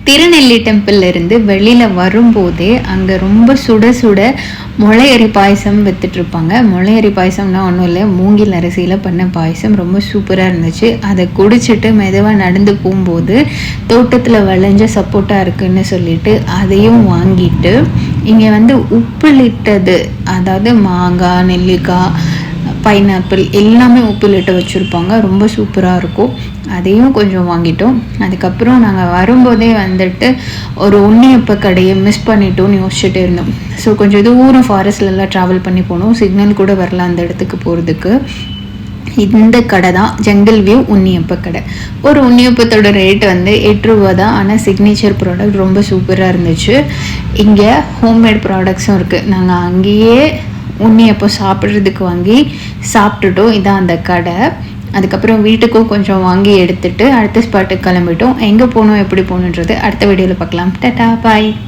திருநெல்லி டெம்பிள்ல இருந்து வெளியில வரும்போதே அங்க ரொம்ப சுட சுட முளையரி பாயசம் வித்துட்டு இருப்பாங்க. முளையரி பாயசம்னா ஒன்றும் இல்லை, மூங்கில் அரிசியில பண்ண பாயசம். ரொம்ப சூப்பரா இருந்துச்சு. அதை குடிச்சிட்டு மெதுவா நடந்து போகும்போது தோட்டத்துல விளைஞ்ச சப்போட்டா இருக்குன்னு சொல்லிட்டு அதையும் வாங்கிட்டு இங்க வந்து உப்பிலிட்டது, அதாவது மாங்காய், நெல்லிக்காய், பைனாப்பிள் எல்லாமே உப்பிலிட்டு வச்சுருப்பாங்க. ரொம்ப சூப்பராக இருக்கும். அதையும் கொஞ்சம் வாங்கிட்டோம். அதுக்கப்புறம் நாங்கள் வரும்போதே வந்துட்டு ஒரு உண்ணியப்ப கடையை மிஸ் பண்ணிட்டோம்னு யோசிச்சுட்டே இருந்தோம். ஸோ கொஞ்சம் தூரம் ஃபாரஸ்ட்லலாம் ட்ராவல் பண்ணி போனோம். சிக்னல் கூட வரல அந்த இடத்துக்கு போகிறதுக்கு. இந்த கடை தான் ஜங்கிள் வியூ உண்ணியப்ப கடை. ஒரு உண்ணியப்பத்தோட ரேட் வந்து 8 ரூபா தான். ஆனால் சிக்னேச்சர் ப்ராடக்ட் ரொம்ப சூப்பராக இருந்துச்சு. இங்கே ஹோம்மேட் ப்ராடக்ட்ஸும் இருக்குது. நாங்கள் அங்கேயே உண்ணியப்போ சாப்பிட்றதுக்கு வாங்கி சாப்பிட்டுட்டோம். இதான் அந்த கடை. அதுக்கப்புறம் வீட்டுக்கும் கொஞ்சம் வாங்கி எடுத்துகிட்டு அடுத்த ஸ்பாட்டுக்கு கிளம்பிட்டோம். எங்கே போகணும் எப்படி போகணுன்றது அடுத்த வீடியோவில் பார்க்கலாம். டாடா பாய்.